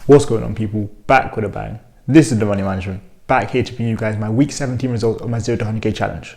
What's going on, people? Back with a bang. This is the Money Management, back here to bring you guys my week 17 results of my 0 to 100k challenge.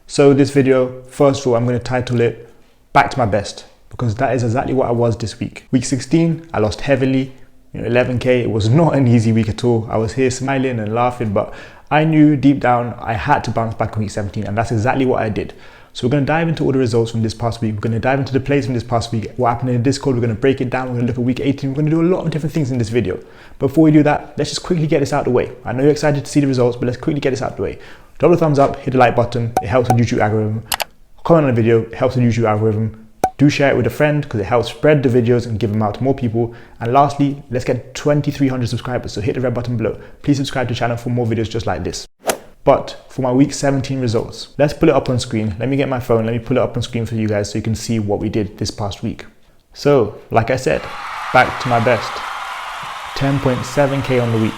So this video, first of all, I'm going to title it Back to My Best, because that is exactly what I was this week. Week 16, I lost heavily, 11k. It was not an easy week at all. I was here smiling and laughing, but I knew deep down I had to bounce back in week 17, and that's exactly what I did. So we're going to dive into all the results from this past week. We're going to dive into the plays from this past week, what happened in the Discord. We're going to break it down. We're going to look at week 18. We're going to do a lot of different things in this video. Before we do that, let's just quickly get this out of the way. I know you're excited to see the results, but let's quickly get this out of the way. Drop the thumbs up, hit the like button. It helps with YouTube algorithm. Comment on the video, it helps with YouTube algorithm. Do share it with a friend because it helps spread the videos and give them out to more people. And lastly, let's get 2,300 subscribers. So hit the red button below. Please subscribe to the channel for more videos just like this. But for my week 17 results, let's pull it up on screen. Let me get my phone. Let me pull it up on screen for you guys so you can see what we did this past week. So, like I said, back to my best. 10.7k on the week.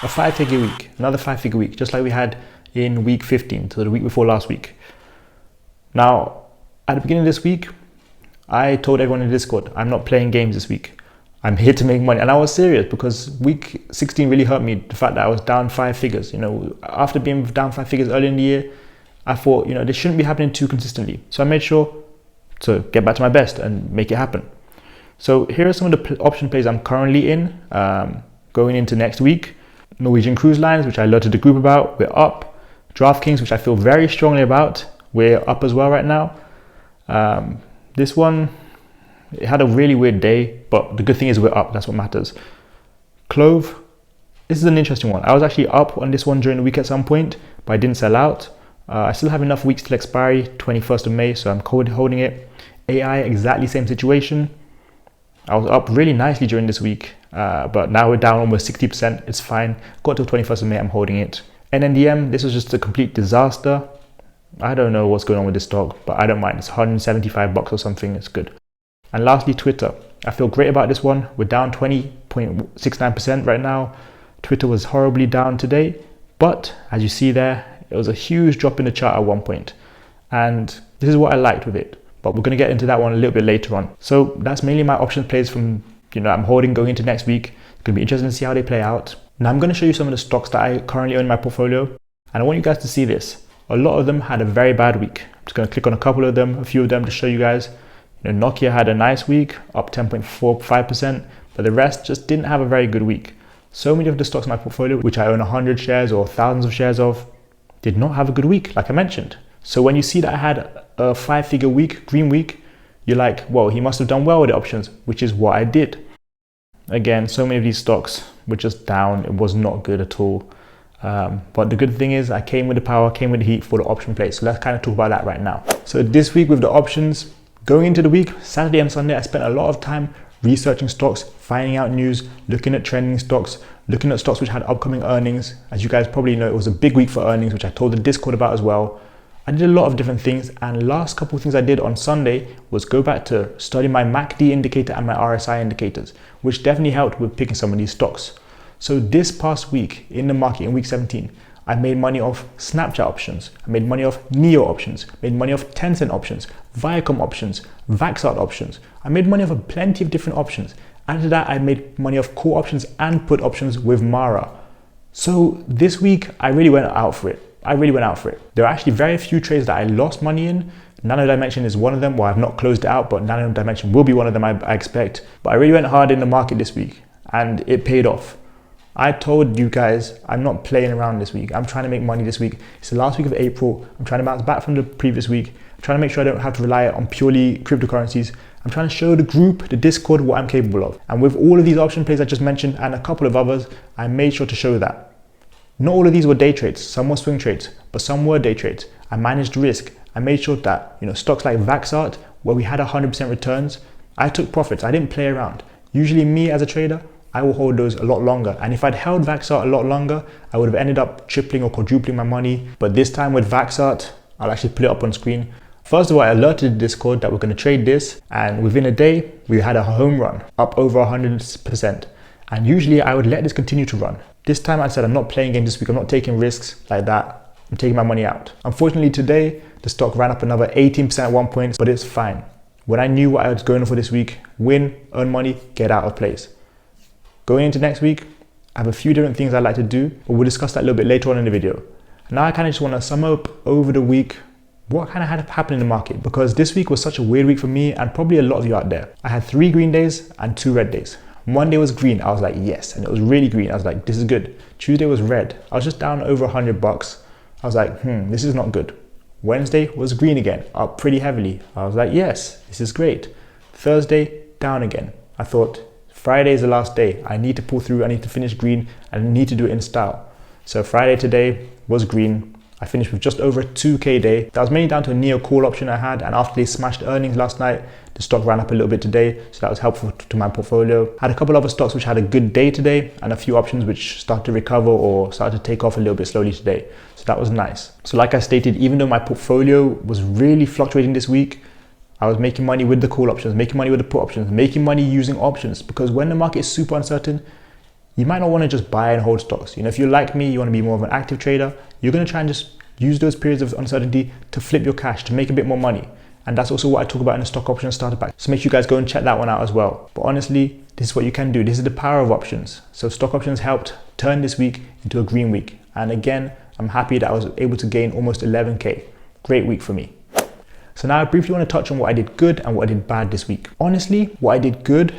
A 5-figure week. Another 5-figure week, just like we had in week 15, so the week before last week. Now, at the beginning of this week, I told everyone in Discord, I'm not playing games this week. I'm here to make money. And I was serious because week 16 really hurt me. The fact that I was down 5 figures, after being down 5 figures early in the year, I thought, this shouldn't be happening too consistently. So I made sure to get back to my best and make it happen. So here are some of the option plays I'm currently in, going into next week. Norwegian Cruise Lines, which I alerted the group about, we're up. DraftKings, which I feel very strongly about, we're up as well right now. This one, it had a really weird day, but the good thing is we're up. That's what matters. Clove, this is an interesting one. I was actually up on this one during the week at some point, but I didn't sell out. I still have enough weeks till expiry, 21st of May, so I'm holding it. AI, exactly same situation. I was up really nicely during this week, but now we're down almost 60%. It's fine. Got till 21st of May, I'm holding it. NNDM, this was just a complete disaster. I don't know what's going on with this stock, but I don't mind. It's $175 or something. It's good. And lastly, Twitter. I feel great about this one. We're down 20.69% right now. Twitter was horribly down today, but as you see there, it was a huge drop in the chart at one point. And this is what I liked with it, but we're going to get into that one a little bit later on. So that's mainly my option plays from, I'm holding going into next week. It's going to be interesting to see how they play out. Now I'm going to show you some of the stocks that I currently own in my portfolio. And I want you guys to see this. A lot of them had a very bad week. I'm just going to click on a couple of them, a few of them to show you guys. Nokia had a nice week, up 10.45%, but the rest just didn't have a very good week. So many of the stocks in my portfolio, which I own 100 shares or thousands of shares of, did not have a good week, like I mentioned. So when you see that I had a 5-figure week, green week, you're like, well, he must have done well with the options, which is what I did. Again, so many of these stocks were just down. It was not good at all. But the good thing is I came with the power, came with the heat for the option plays. So let's kind of talk about that right now. So this week with the options, going into the week, Saturday and Sunday, I spent a lot of time researching stocks, finding out news, looking at trending stocks, looking at stocks which had upcoming earnings. As you guys probably know, it was a big week for earnings, which I told the Discord about as well. I did a lot of different things, and last couple of things I did on Sunday was go back to study my MACD indicator and my RSI indicators, which definitely helped with picking some of these stocks. So this past week in the market in week 17, I made money off Snapchat options, I made money off NEO options, made money off Tencent options, Viacom options, Vaxart options. I made money off a plenty of different options. After that, I made money off call options and put options with Mara. So this week, I really went out for it. There are actually very few trades that I lost money in. Nano Dimension is one of them. Well, I've not closed it out, but Nano Dimension will be one of them, I expect. But I really went hard in the market this week and it paid off. I told you guys I'm not playing around this week. I'm trying to make money this week. It's the last week of April. I'm trying to bounce back from the previous week. I'm trying to make sure I don't have to rely on purely cryptocurrencies. I'm trying to show the group, the Discord, what I'm capable of. And with all of these option plays I just mentioned and a couple of others, I made sure to show that. Not all of these were day trades. Some were swing trades, but some were day trades. I managed risk. I made sure that, stocks like Vaxart, where we had 100% returns, I took profits. I didn't play around. Usually me as a trader, I will hold those a lot longer. And if I'd held Vaxart a lot longer, I would have ended up tripling or quadrupling my money. But this time with Vaxart, I'll actually put it up on screen. First of all, I alerted Discord that we're going to trade this. And within a day, we had a home run, up over 100%. And usually I would let this continue to run. This time I said, I'm not playing games this week. I'm not taking risks like that. I'm taking my money out. Unfortunately today, the stock ran up another 18% at one point, but it's fine. When I knew what I was going for this week, win, earn money, get out of place. Going into next week, I have a few different things I'd like to do, but we'll discuss that a little bit later on in the video. Now I kind of just want to sum up over the week what kind of had happened in the market, because this week was such a weird week for me and probably a lot of you out there. I had 3 green days and 2 red days. Monday was green, I was like yes, and it was really green. I was like, this is good. Tuesday was red, I was just down over $100. I was like, this is not good. Wednesday was green again, up pretty heavily. I was like, yes, this is great. Thursday, down again. I thought, Friday is the last day. I need to pull through, I need to finish green, and I need to do it in style. So Friday today was green. I finished with just over a 2K day. That was mainly down to a neo call option I had, and after they smashed earnings last night, the stock ran up a little bit today, so that was helpful to my portfolio. I had a couple other stocks which had a good day today, and a few options which started to recover or started to take off a little bit slowly today. So that was nice. So like I stated, even though my portfolio was really fluctuating this week, I was making money with the call options, making money with the put options, making money using options, because when the market is super uncertain, you might not want to just buy and hold stocks. If you're like me, you want to be more of an active trader, you're going to try and just use those periods of uncertainty to flip your cash, to make a bit more money. And that's also what I talk about in the stock option starter pack. So make sure you guys go and check that one out as well. But honestly, this is what you can do. This is the power of options. So stock options helped turn this week into a green week. And again, I'm happy that I was able to gain almost 11K. Great week for me. So now I briefly want to touch on what I did good and what I did bad this week. Honestly, what I did good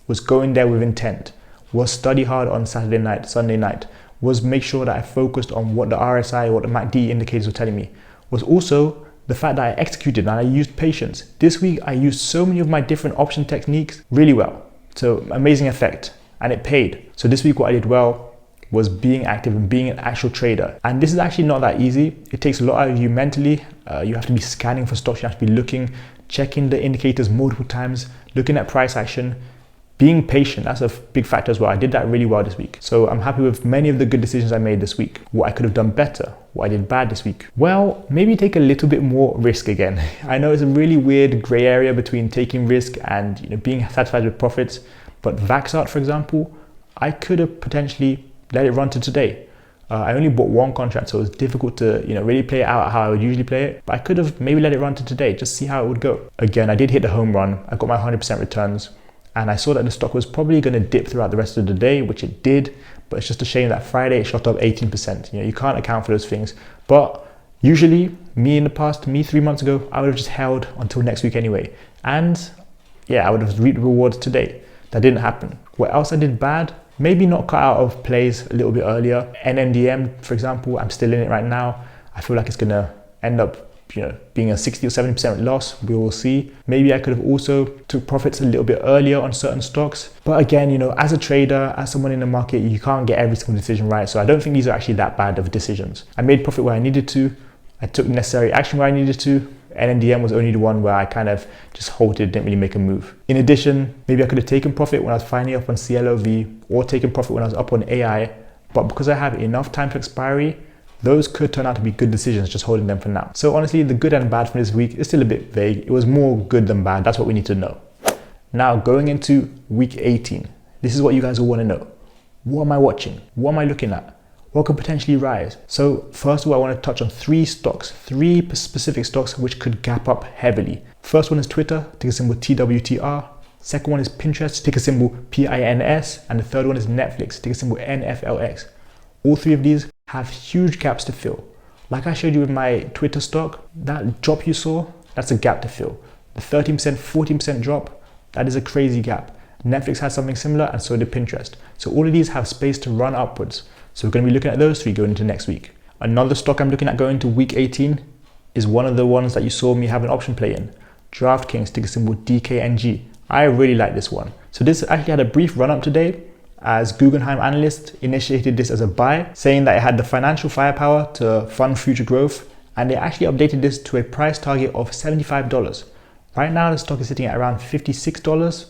was go in there with intent, was study hard on Saturday night, Sunday night, was make sure that I focused on what the RSI, what the MACD indicators were telling me, was also the fact that I executed and I used patience. This week, I used so many of my different option techniques really well. So amazing effect, and it paid. So this week, what I did well was being active and being an actual trader. And this is actually not that easy. It takes a lot out of you mentally. You have to be scanning for stocks. You have to be looking, checking the indicators multiple times, looking at price action, being patient. That's a big factor as well. I did that really well this week. So I'm happy with many of the good decisions I made this week. What I could have done better, what I did bad this week. Well, maybe take a little bit more risk again. I know it's a really weird gray area between taking risk and being satisfied with profits. But Vaxart, for example, I could have potentially let it run to today. I only bought 1 contract, so it was difficult to really play it out how I would usually play it. But I could have maybe let it run to today, just see how it would go. Again, I did hit the home run. I got my 100% returns. And I saw that the stock was probably going to dip throughout the rest of the day, which it did. But it's just a shame that Friday it shot up 18%. You can't account for those things. But usually, me in the past, 3 months ago, I would have just held until next week anyway. And yeah, I would have reaped the rewards today. That didn't happen. What else I did bad? Maybe not cut out of plays a little bit earlier. NMDM, for example, I'm still in it right now. I feel like it's going to end up being a 60 or 70% loss. We will see. Maybe I could have also took profits a little bit earlier on certain stocks. But again, as a trader, as someone in the market, you can't get every single decision right. So I don't think these are actually that bad of decisions. I made profit where I needed to. I took necessary action where I needed to. NMDM was only the one where I kind of just halted, didn't really make a move. In addition, maybe I could have taken profit when I was finally up on CLOV or taken profit when I was up on AI. But because I have enough time to expiry, those could turn out to be good decisions, just holding them for now. So honestly, the good and bad from this week is still a bit vague. It was more good than bad. That's what we need to know. Now, going into week 18, this is what you guys all want to know. What am I watching? What am I looking at? What could potentially rise? So first of all, I want to touch on 3 stocks, 3 specific stocks which could gap up heavily. First one is Twitter, ticker symbol TWTR. Second one is Pinterest, ticker symbol PINS. And the third one is Netflix, ticker symbol NFLX. All 3 of these have huge gaps to fill. Like I showed you with my Twitter stock, that drop you saw, that's a gap to fill. The 13%, 14% drop, that is a crazy gap. Netflix has something similar, and so did Pinterest. So all of these have space to run upwards. So we're going to be looking at those 3 going into next week. Another stock I'm looking at going into week 18 is one of the ones that you saw me have an option play in. DraftKings, ticker symbol DKNG. I really like this one. So this actually had a brief run up today, as Guggenheim analysts initiated this as a buy, saying that it had the financial firepower to fund future growth, and they actually updated this to a price target of $75. Right now, the stock is sitting at around $56,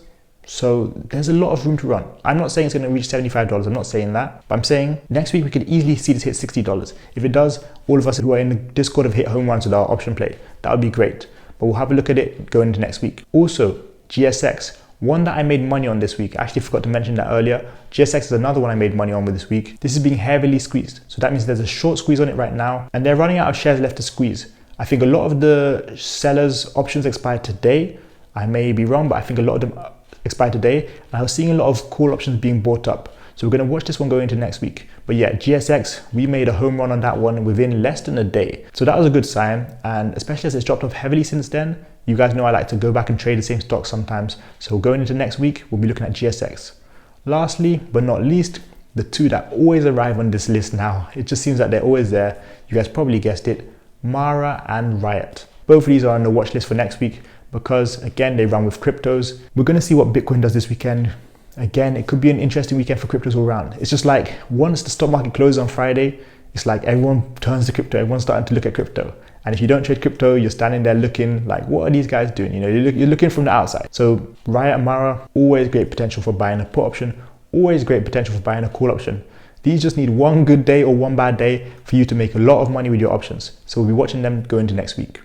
so there's a lot of room to run. I'm not saying it's going to reach $75, I'm not saying that, but I'm saying next week we could easily see this hit $60. If it does, all of us who are in the Discord have hit home runs with our option play. That would be great, but we'll have a look at it going into next week. Also, GSX. One that I made money on this week, I actually forgot to mention that earlier. GSX is another one I made money on with this week. This is being heavily squeezed. So that means there's a short squeeze on it right now, and they're running out of shares left to squeeze. I think a lot of the sellers' options expired today. I may be wrong, but I think a lot of them expired today, and I was seeing a lot of call options being bought up. So we're going to watch this one go into next week. But yeah, GSX, we made a home run on that one within less than a day. So that was a good sign. And especially as it's dropped off heavily since then, you guys know I like to go back and trade the same stock sometimes. So going into next week, we'll be looking at GSX. Lastly, but not least, the two that always arrive on this list now. It just seems that they're always there. You guys probably guessed it, Mara and Riot. Both of these are on the watch list for next week because again, they run with cryptos. We're going to see what Bitcoin does this weekend. Again, it could be an interesting weekend for cryptos all around. It's just like once the stock market closes on Friday, it's like everyone turns to crypto, everyone's starting to look at crypto. And if you don't trade crypto, you're standing there looking like, what are these guys doing? You know, you're looking from the outside. So Riot and Mara, always great potential for buying a put option, always great potential for buying a call option. These just need one good day or one bad day for you to make a lot of money with your options. So we'll be watching them go into next week.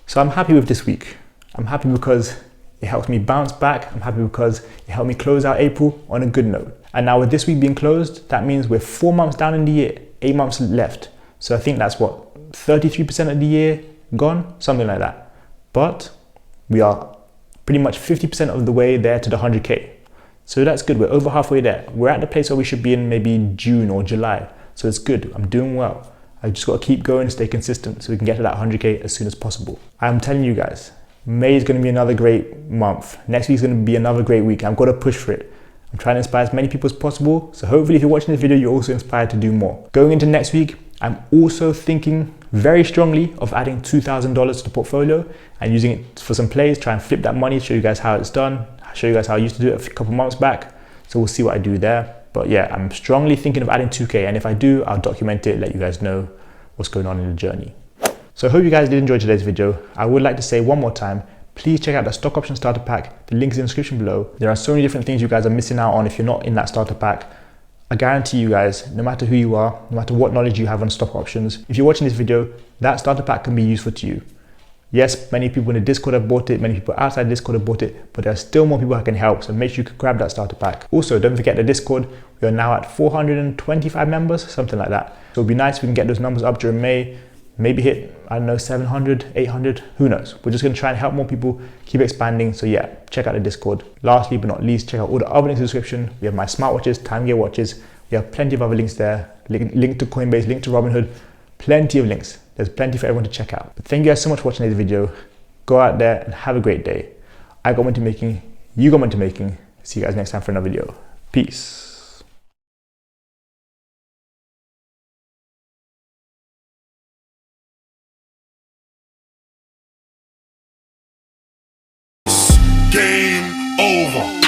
So I'm happy with this week. I'm happy because it helps me bounce back. I'm happy because it helped me close out April on a good note. And now with this week being closed, that means we're 4 months down in the year, 8 months left. So I think that's what, 33% of the year gone, something like that. But we are pretty much 50% of the way there to the 100K. So that's good, we're over halfway there. We're at the place where we should be in maybe June or July. So it's good, I'm doing well. I just got to keep going, stay consistent so we can get to that 100K as soon as possible. I'm telling you guys, May is going to be another great month. Next week is going to be another great week. I've got to push for it. I'm trying to inspire as many people as possible. So hopefully if you're watching this video, you're also inspired to do more. Going into next week, I'm also thinking very strongly of adding $2,000 to the portfolio and using it for some plays, try and flip that money, show you guys how it's done, show you guys how I used to do it a couple months back. So we'll see what I do there. But yeah, I'm strongly thinking of adding 2K. And if I do, I'll document it, let you guys know what's going on in the journey. So I hope you guys did enjoy today's video. I would like to say one more time, please check out the stock option starter pack. The link is in the description below. There are so many different things you guys are missing out on if you're not in that starter pack. I guarantee you guys, no matter who you are, no matter what knowledge you have on stock options, if you're watching this video, that starter pack can be useful to you. Yes, many people in the Discord have bought it, many people outside Discord have bought it, but there are still more people that can help, so make sure you grab that starter pack. Also, don't forget the Discord. We are now at 425 members, something like that. So it'd be nice if we can get those numbers up during May, maybe hit, I don't know, 700, 800, who knows. We're just gonna try and help more people, keep expanding. So yeah, check out the Discord. Lastly, but not least, check out all the other links in the description. We have my smartwatches, time gear watches. We have plenty of other links there. Link to Coinbase, link to Robinhood, plenty of links. There's plenty for everyone to check out. But thank you guys so much for watching this video. Go out there and have a great day. I got money making, you got money making. See you guys next time for another video. Peace. Game over.